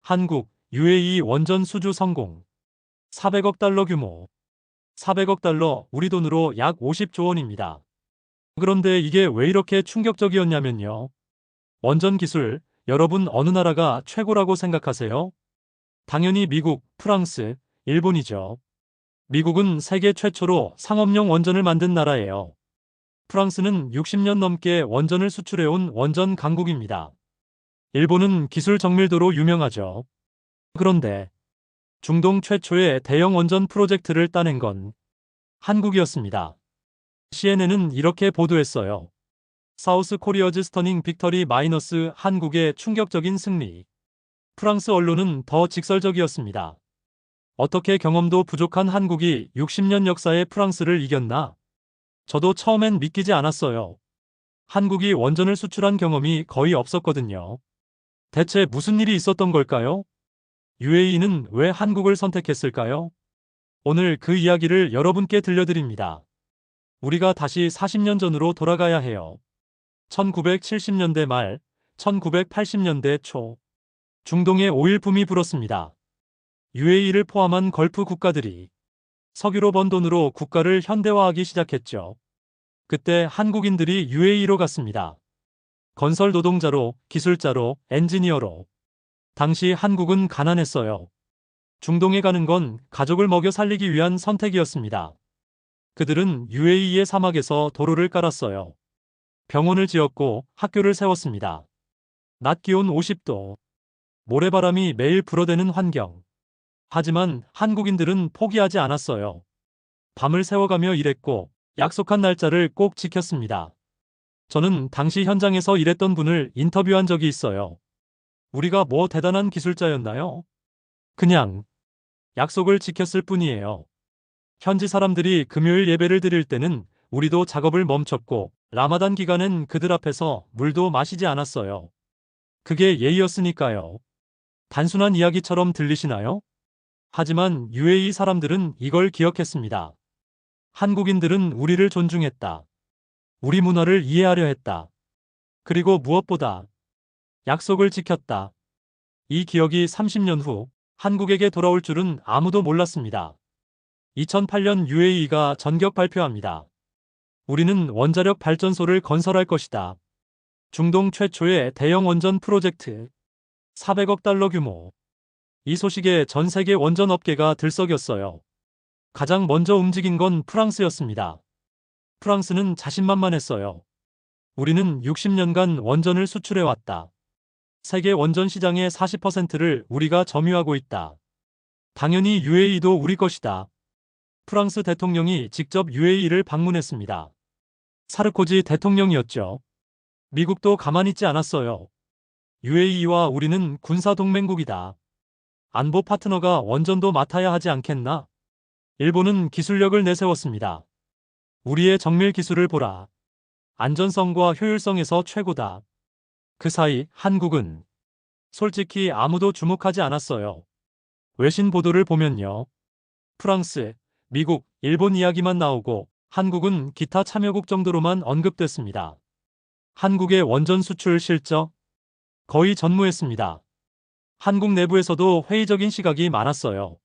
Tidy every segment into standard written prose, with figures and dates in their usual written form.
한국, UAE 원전 수주 성공. 400억 달러 규모. 400억 달러, 우리 돈으로 약 50조 원입니다. 그런데 이게 왜 이렇게 충격적이었냐면요. 원전 기술, 여러분 어느 나라가 최고라고 생각하세요? 당연히 미국, 프랑스, 일본이죠. 미국은 세계 최초로 상업용 원전을 만든 나라예요. 프랑스는 60년 넘게 원전을 수출해온 원전 강국입니다. 일본은 기술 정밀도로 유명하죠. 그런데 중동 최초의 대형 원전 프로젝트를 따낸 건 한국이었습니다. CNN은 이렇게 보도했어요. 사우스 코리어즈 스터닝 빅터리 마이너스 한국의 충격적인 승리. 프랑스 언론은 더 직설적이었습니다. 어떻게 경험도 부족한 한국이 60년 역사의 프랑스를 이겼나? 저도 처음엔 믿기지 않았어요. 한국이 원전을 수출한 경험이 거의 없었거든요. 대체 무슨 일이 있었던 걸까요? UAE는 왜 한국을 선택했을까요? 오늘 그 이야기를 여러분께 들려드립니다. 우리가 다시 40년 전으로 돌아가야 해요. 1970년대 말, 1980년대 초. 중동의 오일 붐이 불었습니다. UAE를 포함한 걸프 국가들이 석유로 번 돈으로 국가를 현대화하기 시작했죠. 그때 한국인들이 UAE로 갔습니다. 건설 노동자로, 기술자로, 엔지니어로. 당시 한국은 가난했어요. 중동에 가는 건 가족을 먹여 살리기 위한 선택이었습니다. 그들은 UAE의 사막에서 도로를 깔았어요. 병원을 지었고 학교를 세웠습니다. 낮 기온 50도, 모래바람이 매일 불어대는 환경. 하지만 한국인들은 포기하지 않았어요. 밤을 새워가며 일했고 약속한 날짜를 꼭 지켰습니다. 저는 당시 현장에서 일했던 분을 인터뷰한 적이 있어요. 우리가 뭐 대단한 기술자였나요? 그냥 약속을 지켰을 뿐이에요. 현지 사람들이 금요일 예배를 드릴 때는 우리도 작업을 멈췄고 라마단 기간엔 그들 앞에서 물도 마시지 않았어요. 그게 예의였으니까요. 단순한 이야기처럼 들리시나요? 하지만 UAE 사람들은 이걸 기억했습니다. 한국인들은 우리를 존중했다. 우리 문화를 이해하려 했다. 그리고 무엇보다 약속을 지켰다. 이 기억이 30년 후 한국에게 돌아올 줄은 아무도 몰랐습니다. 2008년 UAE가 전격 발표합니다. 우리는 원자력 발전소를 건설할 것이다. 중동 최초의 대형 원전 프로젝트. 400억 달러 규모. 이 소식에 전 세계 원전 업계가 들썩였어요. 가장 먼저 움직인 건 프랑스였습니다. 프랑스는 자신만만했어요. 우리는 60년간 원전을 수출해왔다. 세계 원전 시장의 40%를 우리가 점유하고 있다. 당연히 UAE도 우리 것이다. 프랑스 대통령이 직접 UAE를 방문했습니다. 사르코지 대통령이었죠. 미국도 가만히 있지 않았어요. UAE와 우리는 군사동맹국이다. 안보 파트너가 원전도 맡아야 하지 않겠나? 일본은 기술력을 내세웠습니다. 우리의 정밀 기술을 보라. 안전성과 효율성에서 최고다. 그 사이 한국은 솔직히 아무도 주목하지 않았어요. 외신 보도를 보면요. 프랑스, 미국, 일본 이야기만 나오고 한국은 기타 참여국 정도로만 언급됐습니다. 한국의 원전 수출 실적 거의 전무했습니다. 한국 내부에서도 회의적인 시각이 많았어요.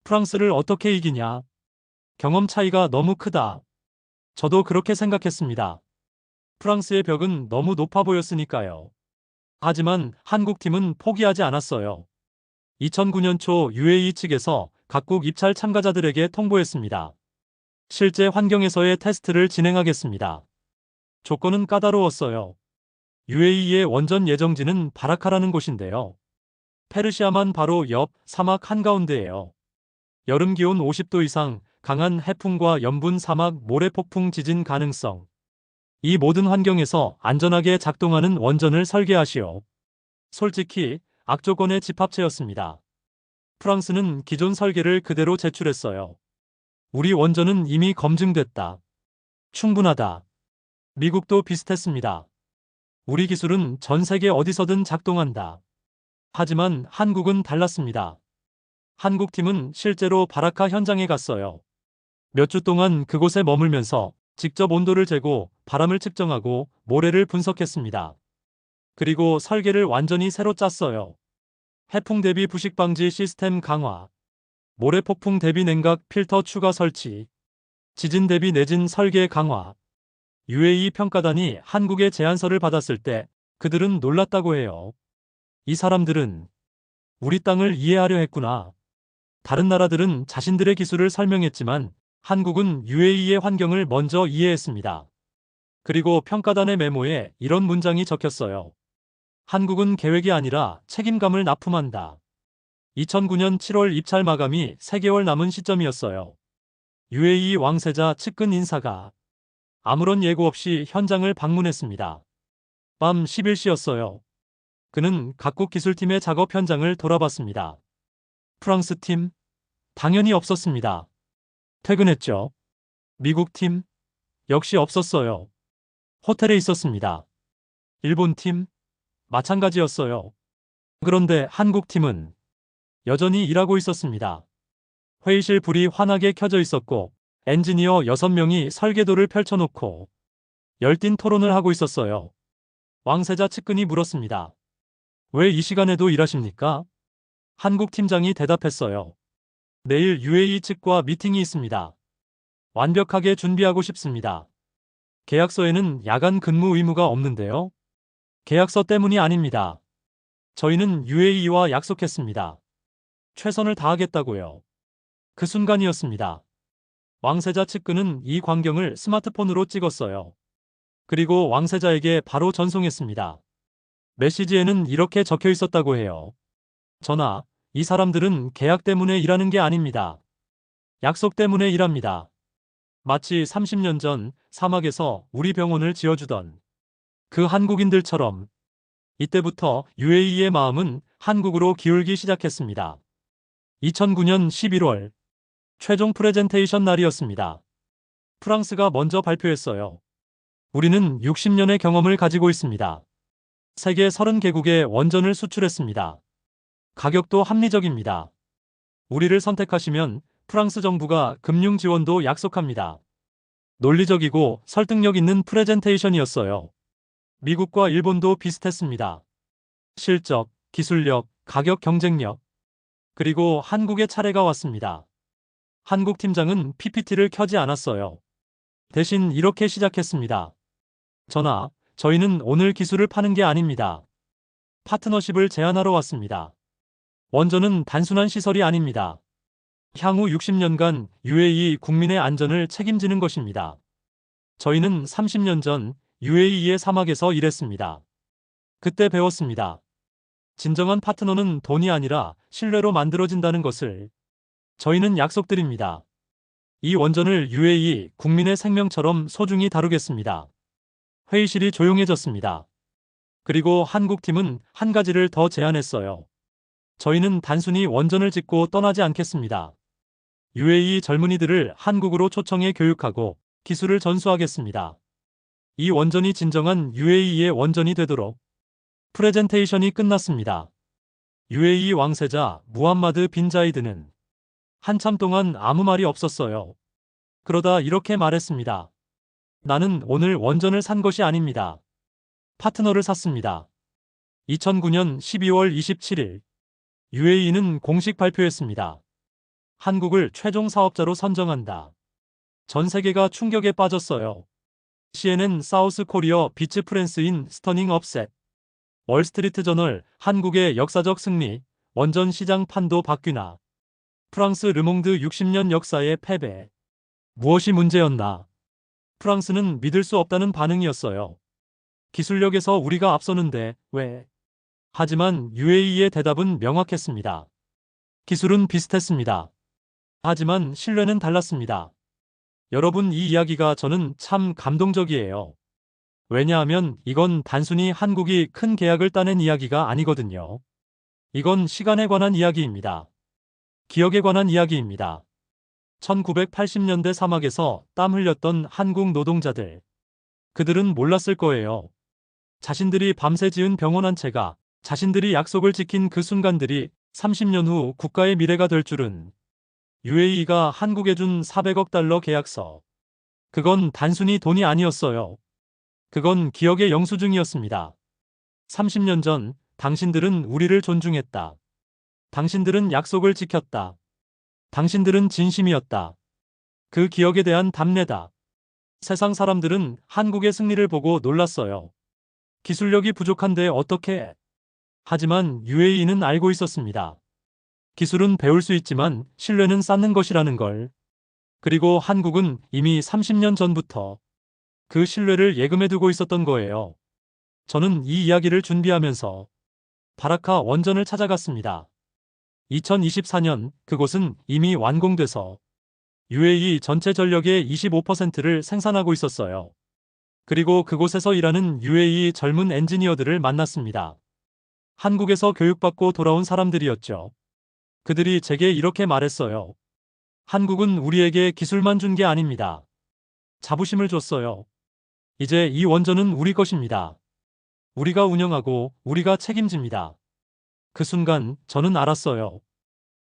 프랑스를 어떻게 이기냐? 경험 차이가 너무 크다. 저도 그렇게 생각했습니다. 프랑스의 벽은 너무 높아 보였으니까요. 하지만 한국팀은 포기하지 않았어요. 2009년 초 UAE 측에서 각국 입찰 참가자들에게 통보했습니다. 실제 환경에서의 테스트를 진행하겠습니다. 조건은 까다로웠어요. UAE의 원전 예정지는 바라카라는 곳인데요. 페르시아만 바로 옆 사막 한가운데예요. 여름 기온 50도 이상, 강한 해풍과 염분 사막 모래폭풍 지진 가능성. 이 모든 환경에서 안전하게 작동하는 원전을 설계하시오. 솔직히 악조건의 집합체였습니다. 프랑스는 기존 설계를 그대로 제출했어요. 우리 원전은 이미 검증됐다. 충분하다. 미국도 비슷했습니다. 우리 기술은 전 세계 어디서든 작동한다. 하지만 한국은 달랐습니다. 한국팀은 실제로 바라카 현장에 갔어요. 몇 주 동안 그곳에 머물면서 직접 온도를 재고 바람을 측정하고 모래를 분석했습니다. 그리고 설계를 완전히 새로 짰어요. 해풍 대비 부식 방지 시스템 강화, 모래폭풍 대비 냉각 필터 추가 설치, 지진 대비 내진 설계 강화. UAE 평가단이 한국의 제안서를 받았을 때 그들은 놀랐다고 해요. 이 사람들은 우리 땅을 이해하려 했구나. 다른 나라들은 자신들의 기술을 설명했지만 한국은 UAE의 환경을 먼저 이해했습니다. 그리고 평가단의 메모에 이런 문장이 적혔어요. 한국은 계획이 아니라 책임감을 납품한다. 2009년 7월 입찰 마감이 3개월 남은 시점이었어요. UAE 왕세자 측근 인사가 아무런 예고 없이 현장을 방문했습니다. 밤 11시였어요. 그는 각국 기술팀의 작업 현장을 돌아봤습니다. 프랑스 팀? 당연히 없었습니다. 퇴근했죠. 미국 팀? 역시 없었어요. 호텔에 있었습니다. 일본 팀? 마찬가지였어요. 그런데 한국 팀은 여전히 일하고 있었습니다. 회의실 불이 환하게 켜져 있었고 엔지니어 6명이 설계도를 펼쳐놓고 열띤 토론을 하고 있었어요. 왕세자 측근이 물었습니다. 왜 이 시간에도 일하십니까? 한국 팀장이 대답했어요. 내일 UAE 측과 미팅이 있습니다. 완벽하게 준비하고 싶습니다. 계약서에는 야간 근무 의무가 없는데요. 계약서 때문이 아닙니다. 저희는 UAE와 약속했습니다. 최선을 다하겠다고요. 그 순간이었습니다. 왕세자 측근은 이 광경을 스마트폰으로 찍었어요. 그리고 왕세자에게 바로 전송했습니다. 메시지에는 이렇게 적혀 있었다고 해요. 전하, 이 사람들은 계약 때문에 일하는 게 아닙니다. 약속 때문에 일합니다. 마치 30년 전 사막에서 우리 병원을 지어주던 그 한국인들처럼 이때부터 UAE의 마음은 한국으로 기울기 시작했습니다. 2009년 11월 최종 프레젠테이션 날이었습니다. 프랑스가 먼저 발표했어요. 우리는 60년의 경험을 가지고 있습니다. 세계 30개국에 원전을 수출했습니다. 가격도 합리적입니다. 우리를 선택하시면 프랑스 정부가 금융 지원도 약속합니다. 논리적이고 설득력 있는 프레젠테이션이었어요. 미국과 일본도 비슷했습니다. 실적, 기술력, 가격 경쟁력. 그리고 한국의 차례가 왔습니다. 한국 팀장은 PPT를 켜지 않았어요. 대신 이렇게 시작했습니다. 전하, 저희는 오늘 기술을 파는 게 아닙니다. 파트너십을 제안하러 왔습니다. 원전은 단순한 시설이 아닙니다. 향후 60년간 UAE 국민의 안전을 책임지는 것입니다. 저희는 30년 전 UAE의 사막에서 일했습니다. 그때 배웠습니다. 진정한 파트너는 돈이 아니라 신뢰로 만들어진다는 것을. 저희는 약속드립니다. 이 원전을 UAE 국민의 생명처럼 소중히 다루겠습니다. 회의실이 조용해졌습니다. 그리고 한국팀은 한 가지를 더 제안했어요. 저희는 단순히 원전을 짓고 떠나지 않겠습니다. UAE 젊은이들을 한국으로 초청해 교육하고 기술을 전수하겠습니다. 이 원전이 진정한 UAE의 원전이 되도록. 프레젠테이션이 끝났습니다. UAE 왕세자 무함마드 빈 자이드는 한참 동안 아무 말이 없었어요. 그러다 이렇게 말했습니다. 나는 오늘 원전을 산 것이 아닙니다. 파트너를 샀습니다. 2009년 12월 27일 UAE는 공식 발표했습니다. 한국을 최종 사업자로 선정한다. 전 세계가 충격에 빠졌어요. CNN 사우스 코리어 비츠 프랜스인 스터닝 업셋, 월스트리트 저널 한국의 역사적 승리, 원전 시장 판도 바뀌나, 프랑스 르몽드 60년 역사의 패배. 무엇이 문제였나? 프랑스는 믿을 수 없다는 반응이었어요. 기술력에서 우리가 앞서는데 왜? 하지만 UAE의 대답은 명확했습니다. 기술은 비슷했습니다. 하지만 신뢰는 달랐습니다. 여러분, 이 이야기가 저는 참 감동적이에요. 왜냐하면 이건 단순히 한국이 큰 계약을 따낸 이야기가 아니거든요. 이건 시간에 관한 이야기입니다. 기억에 관한 이야기입니다. 1980년대 사막에서 땀 흘렸던 한국 노동자들. 그들은 몰랐을 거예요. 자신들이 밤새 지은 병원 한 채가, 자신들이 약속을 지킨 그 순간들이 30년 후 국가의 미래가 될 줄은. UAE가 한국에 준 400억 달러 계약서. 그건 단순히 돈이 아니었어요. 그건 기억의 영수증이었습니다. 30년 전 당신들은 우리를 존중했다. 당신들은 약속을 지켰다. 당신들은 진심이었다. 그 기억에 대한 답례다. 세상 사람들은 한국의 승리를 보고 놀랐어요. 기술력이 부족한데 어떻게? 하지만 UAE는 알고 있었습니다. 기술은 배울 수 있지만 신뢰는 쌓는 것이라는 걸. 그리고 한국은 이미 30년 전부터 그 신뢰를 예금해두고 있었던 거예요. 저는 이 이야기를 준비하면서 바라카 원전을 찾아갔습니다. 2024년 그곳은 이미 완공돼서 UAE 전체 전력의 25%를 생산하고 있었어요. 그리고 그곳에서 일하는 UAE 젊은 엔지니어들을 만났습니다. 한국에서 교육받고 돌아온 사람들이었죠. 그들이 제게 이렇게 말했어요. 한국은 우리에게 기술만 준 게 아닙니다. 자부심을 줬어요. 이제 이 원전은 우리 것입니다. 우리가 운영하고 우리가 책임집니다. 그 순간 저는 알았어요.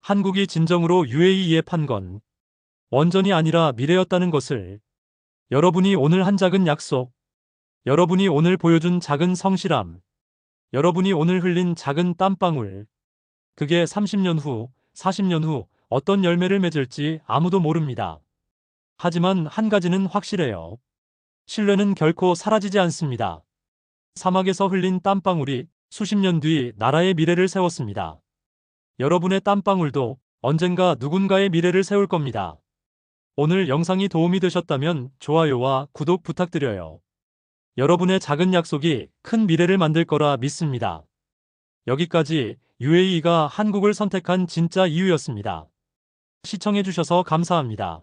한국이 진정으로 UAE에 판 건 원전이 아니라 미래였다는 것을. 여러분이 오늘 한 작은 약속, 여러분이 오늘 보여준 작은 성실함, 여러분이 오늘 흘린 작은 땀방울, 그게 30년 후, 40년 후 어떤 열매를 맺을지 아무도 모릅니다. 하지만 한 가지는 확실해요. 신뢰는 결코 사라지지 않습니다. 사막에서 흘린 땀방울이 수십 년 뒤 나라의 미래를 세웠습니다. 여러분의 땀방울도 언젠가 누군가의 미래를 세울 겁니다. 오늘 영상이 도움이 되셨다면 좋아요와 구독 부탁드려요. 여러분의 작은 약속이 큰 미래를 만들 거라 믿습니다. 여기까지 UAE가 한국을 선택한 진짜 이유였습니다. 시청해주셔서 감사합니다.